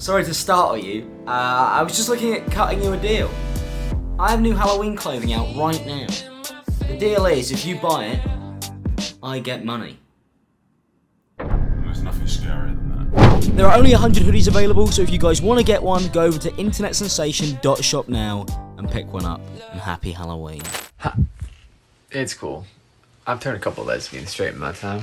Sorry to startle you. I was just looking at cutting you a deal. I have new Halloween clothing out right now. The deal is, if you buy it, I get money. There's nothing scarier than that. There are only 100 hoodies available, so if you guys want to get one, go over to internetsensation.shop now and pick one up. And happy Halloween. It's cool. I've turned a couple of lesbians straight in my time.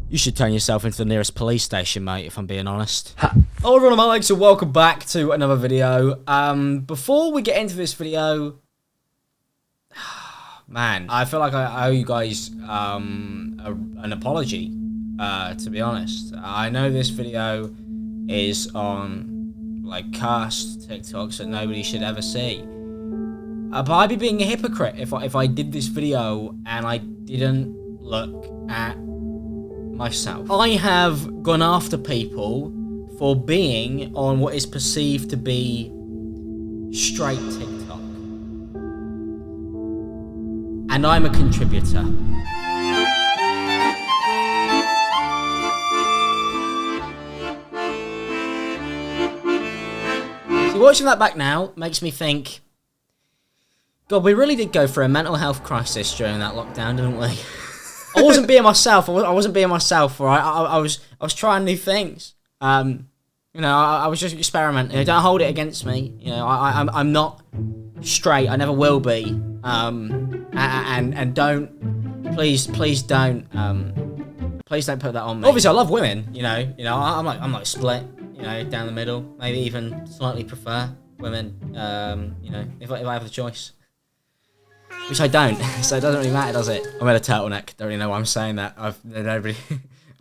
You should turn yourself into the nearest police station, mate, if I'm being honest. Hello everyone, I'm ImAllexx and welcome back to another video. Before we get into this video, man, I feel like I owe you guys an apology, to be honest. I know this video is on, like, cursed TikToks that nobody should ever see. But I'd be being a hypocrite if I did this video and I didn't look at myself. I have gone after people for being on what is perceived to be straight TikTok. And I'm a contributor. See, watching that back now makes me think, God, we really did go through a mental health crisis during that lockdown, didn't we? I wasn't being myself. I wasn't being myself. Right? I was trying new things. You know, I was just experimenting. You know, don't hold it against me. You know, I'm not straight. I never will be. And don't, please don't put that on me. Obviously, I love women. You know, I'm like split. You know, down the middle. Maybe even slightly prefer women. You know, if I have the choice. Which I don't, so it doesn't really matter, does it? I'm in a turtleneck, don't really know why I'm saying that. Nobody,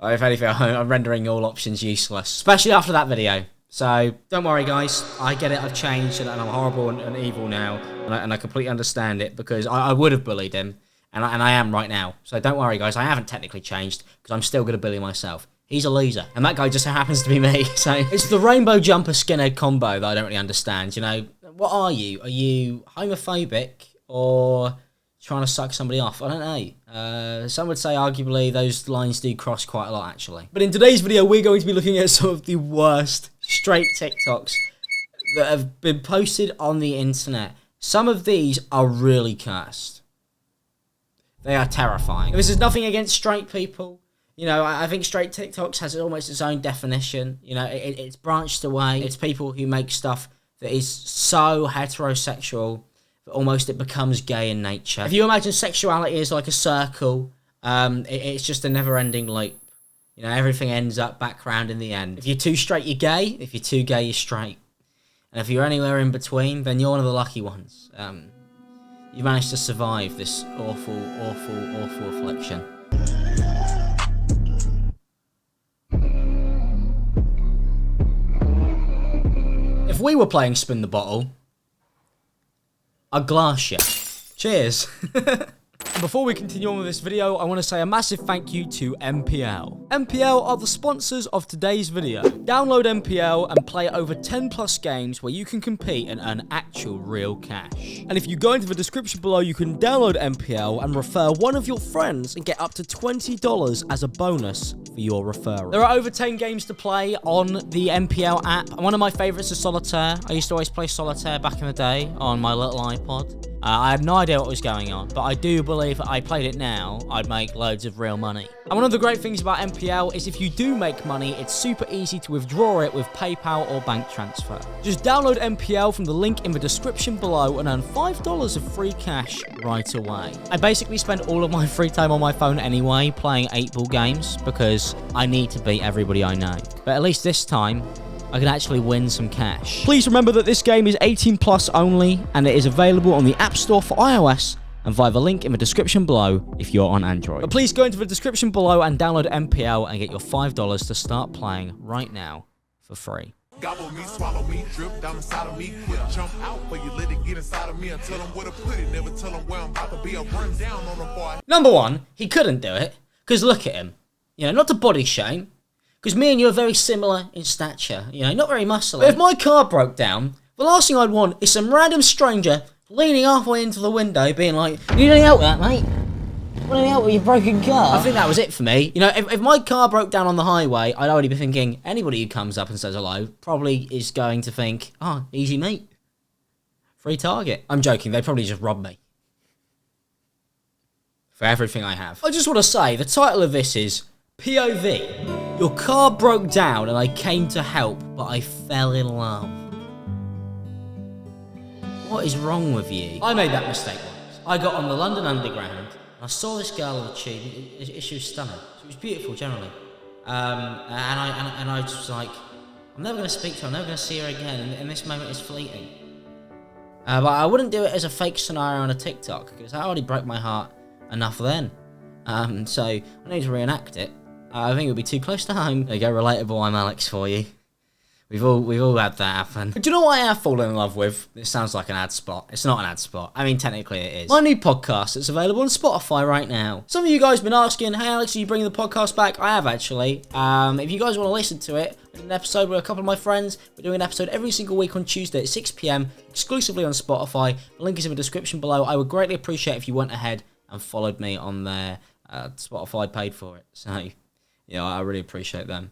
if anything, I'm rendering all options useless. Especially after that video. So, don't worry guys, I get it, I've changed, and I'm horrible and evil now. And I completely understand it, because I would have bullied him, and I am right now. So don't worry guys, I haven't technically changed, because I'm still going to bully myself. He's a loser, and that guy just so happens to be me. So, it's the rainbow jumper skinhead combo that I don't really understand, you know? What are you? Are you homophobic? Or trying to suck somebody off? I don't know. Some would say arguably those lines do cross quite a lot actually. But in today's video we're going to be looking at some of the worst straight TikToks that have been posted on the internet. Some of these are really cursed. They are terrifying. This is nothing against straight people. You know, I think straight TikToks has almost its own definition. You know, it's branched away. It's people who make stuff that is so heterosexual but almost it becomes gay in nature. If you imagine sexuality as like a circle, it's just a never-ending loop. You know, everything ends up back round in the end. If you're too straight, you're gay. If you're too gay, you're straight. And if you're anywhere in between, then you're one of the lucky ones. You managed to survive this awful, awful, awful affliction. If we were playing Spin the Bottle, I'd glass you. Cheers. Before we continue on with this video, I want to say a massive thank you to MPL. MPL are the sponsors of today's video. Download MPL and play over 10 plus games where you can compete and earn actual real cash. And if you go into the description below, you can download MPL and refer one of your friends and get up to $20 as a bonus for your referral. There are over 10 games to play on the MPL app. And one of my favorites is Solitaire. I used to always play Solitaire back in the day on my little iPod. I had no idea what was going on, but I do believe if I played it now, I'd make loads of real money. And one of the great things about MPL is if you do make money, it's super easy to withdraw it with PayPal or bank transfer. Just download MPL from the link in the description below and earn $5 of free cash right away. I basically spend all of my free time on my phone anyway, playing 8-ball games, because I need to beat everybody I know. But at least this time, I can actually win some cash. Please remember that this game is 18 plus only, and it is available on the App Store for iOS and via the link in the description below if you're on Android. But please go into the description below and download MPL and get your $5 to start playing right now for free. Gobble me, swallow me, drip down inside of me, quick jump out, but you let it get inside of me and tell them where to put it, never tell them where I'm about to be, I'll run down on them boy. Number one, he couldn't do it, because look at him. You know, not to body shame, because me and you are very similar in stature, you know, not very muscular. But if my car broke down, the last thing I'd want is some random stranger leaning halfway into the window being like, "You need any help with that, mate?" What do you help with your broken car? I think that was it for me. You know, if my car broke down on the highway, I'd already be thinking, anybody who comes up and says hello probably is going to think, oh, easy meat. Free target. I'm joking, they probably just robbed me. For everything I have. I just want to say, the title of this is POV. Your car broke down and I came to help, but I fell in love. What is wrong with you? I made that mistake once. I got on the London Underground. I saw this girl on the tube. She was stunning. She was beautiful generally. And I just was like, I'm never going to speak to her. I'm never going to see her again. And this moment is fleeting. But I wouldn't do it as a fake scenario on a TikTok because I already broke my heart enough then. So I need to reenact it. I think it would be too close to home. There you go, relatable ImAllexx for you. We've all had that happen. But do you know what I have fallen in love with? It sounds like an ad spot. It's not an ad spot. I mean, technically it is. My new podcast that's available on Spotify right now. Some of you guys have been asking, hey Alex, are you bringing the podcast back? I have actually. If you guys want to listen to it, I did an episode with a couple of my friends. We're doing an episode every single week on Tuesday at 6 PM, exclusively on Spotify. The link is in the description below. I would greatly appreciate if you went ahead and followed me on there. Spotify paid for it. So, yeah, I really appreciate them.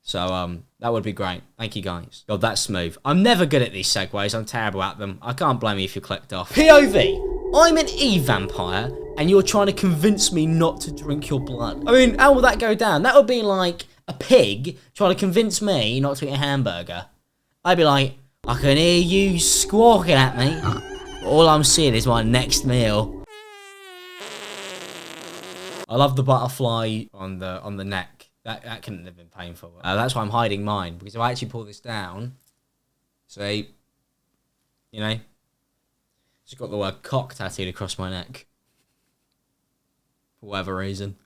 So, that would be great. Thank you, guys. God, that's smooth. I'm never good at these segues. I'm terrible at them. I can't blame you if you clicked off. POV. I'm an E-vampire, and you're trying to convince me not to drink your blood. I mean, how will that go down? That would be like a pig trying to convince me not to eat a hamburger. I'd be like, I can hear you squawking at me. All I'm seeing is my next meal. I love the butterfly on the neck. That couldn't have been painful. That's why I'm hiding mine, because if I actually pull this down, see, you know, just got the word cock tattooed across my neck. For whatever reason.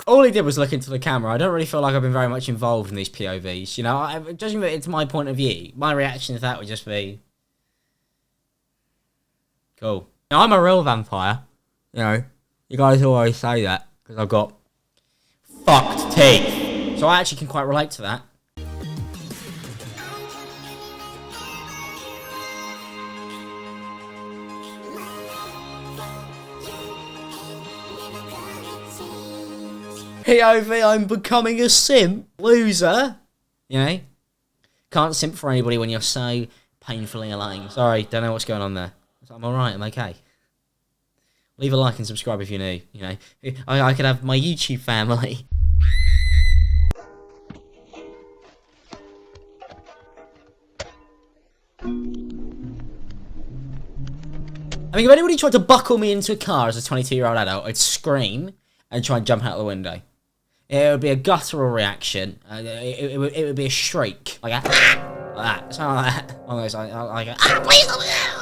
All he did was look into the camera. I don't really feel like I've been very much involved in these POVs. You know, judging it to my point of view, my reaction to that would just be, cool. Now, I'm a real vampire. You know, you guys always say that because I've got fucked teeth. So I actually can quite relate to that. POV, I'm becoming a simp. Loser. You know? Can't simp for anybody when you're so painfully alone. Sorry, don't know what's going on there. I'm alright, I'm okay. Leave a like and subscribe if you're new, you know. I could have my YouTube family. I mean, if anybody tried to buckle me into a car as a 22-year-old adult, I'd scream and try and jump out the window. It would be a guttural reaction. It would be a shriek. Like that. Something like that. Please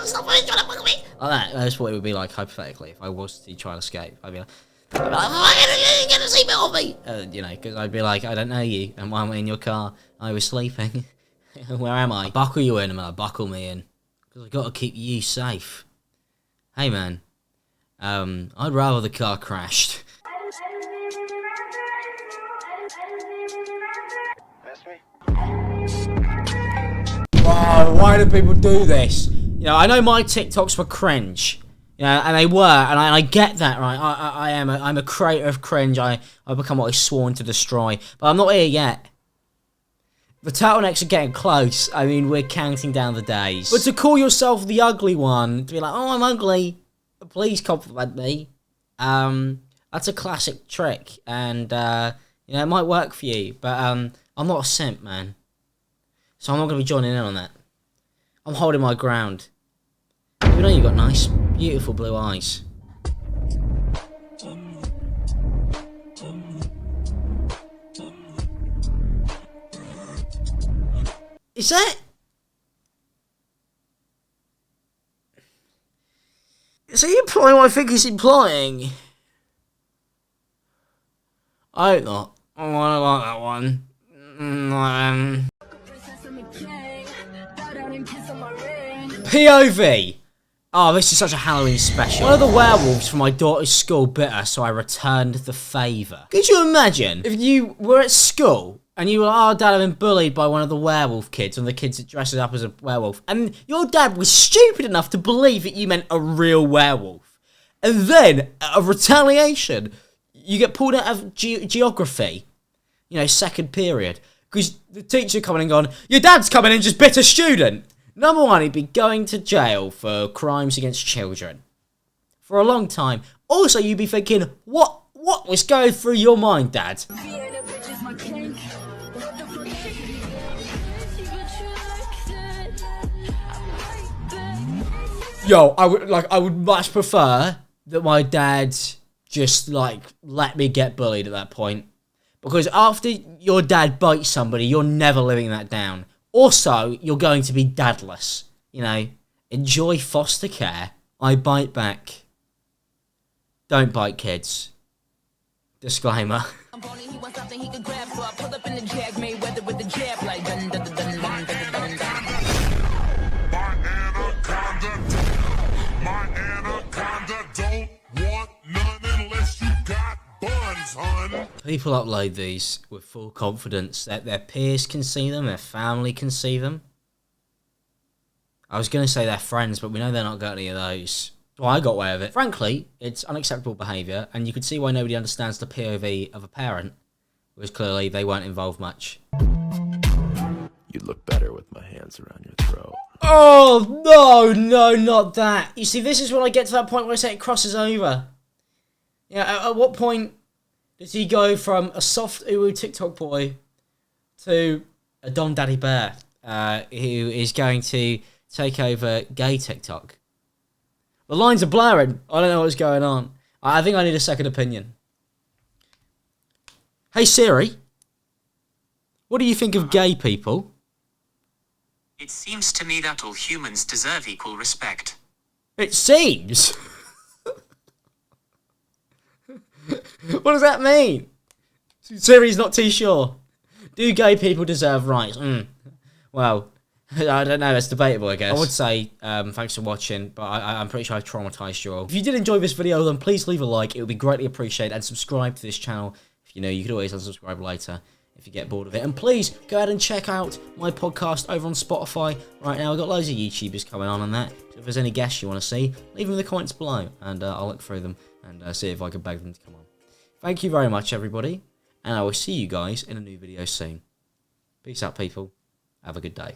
stop trying to buckle me. Like that. That's what it would be like, hypothetically, if I was to try to escape. I'd be like, get a seatbelt on me! You know, because I'd be like, I don't know you, and why am I in your car? I was sleeping. Where am I? Buckle you in, man. Buckle me in. Because I've got to keep you safe. Hey, man. I'd rather the car crashed. That's me. Oh, why do people do this? You know, I know my TikToks were cringe, you know, and they were, and I get that, right? I'm a creator of cringe. I've become what I sworn to destroy, but I'm not here yet. The turtlenecks are getting close. I mean, we're counting down the days. But to call yourself the ugly one, to be like, oh, I'm ugly, please compliment me. That's a classic trick, and you know, it might work for you, but I'm not a simp, man. So I'm not going to be joining in on that. I'm holding my ground. Even though you've got nice, beautiful blue eyes. Is that... Is he implying what I think he's implying? I hope not. Oh, I don't like that one. POV. Oh, this is such a Halloween special. One of the werewolves from my daughter's school bit her, so I returned the favour. Could you imagine if you were at school And you were, oh, Dad, I've been bullied by one of the werewolf kids, one of the kids that dresses up as a werewolf. And your dad was stupid enough to believe that you meant a real werewolf. And then, out of retaliation, you get pulled out of geography, you know, second period. Because the teacher coming and going, your dad's coming and just bit a student. Number one, he'd be going to jail for crimes against children. For a long time. Also, you'd be thinking, what was going through your mind, Dad? Yo, I would much prefer that my dad just, like, let me get bullied at that point. Because after your dad bites somebody, you're never living that down. Also, you're going to be dadless. You know, enjoy foster care. I bite back. Don't bite kids. Disclaimer. People upload these with full confidence that their peers can see them, their family can see them. I was going to say their friends, but we know they're not got any of those. Well, I got away with it. Frankly, it's unacceptable behaviour, and you can see why nobody understands the POV of a parent, because clearly they weren't involved much. You'd look better with my hands around your throat. Oh, no, not that. You see, this is when I get to that point where I say it crosses over. Yeah, at what point does he go from a soft uwu TikTok boy to a Don Daddy Bear who is going to take over gay TikTok? The lines are blurring. I don't know what's going on. I think I need a second opinion. Hey Siri, what do you think of gay people? It seems to me that all humans deserve equal respect. It seems? What does that mean? Siri's not too sure. Do gay people deserve rights? Well, I don't know. It's debatable, I guess. I would say thanks for watching, but I'm pretty sure I've traumatized you all. If you did enjoy this video, then please leave a like. It would be greatly appreciated. And subscribe to this channel. If you know, you could always unsubscribe later if you get bored of it. And please go ahead and check out my podcast over on Spotify right now. I've got loads of YouTubers coming on that. So if there's any guests you want to see, leave them in the comments below, and I'll look through them and see if I can beg them to come on. Thank you very much, everybody, and I will see you guys in a new video soon. Peace out, people. Have a good day.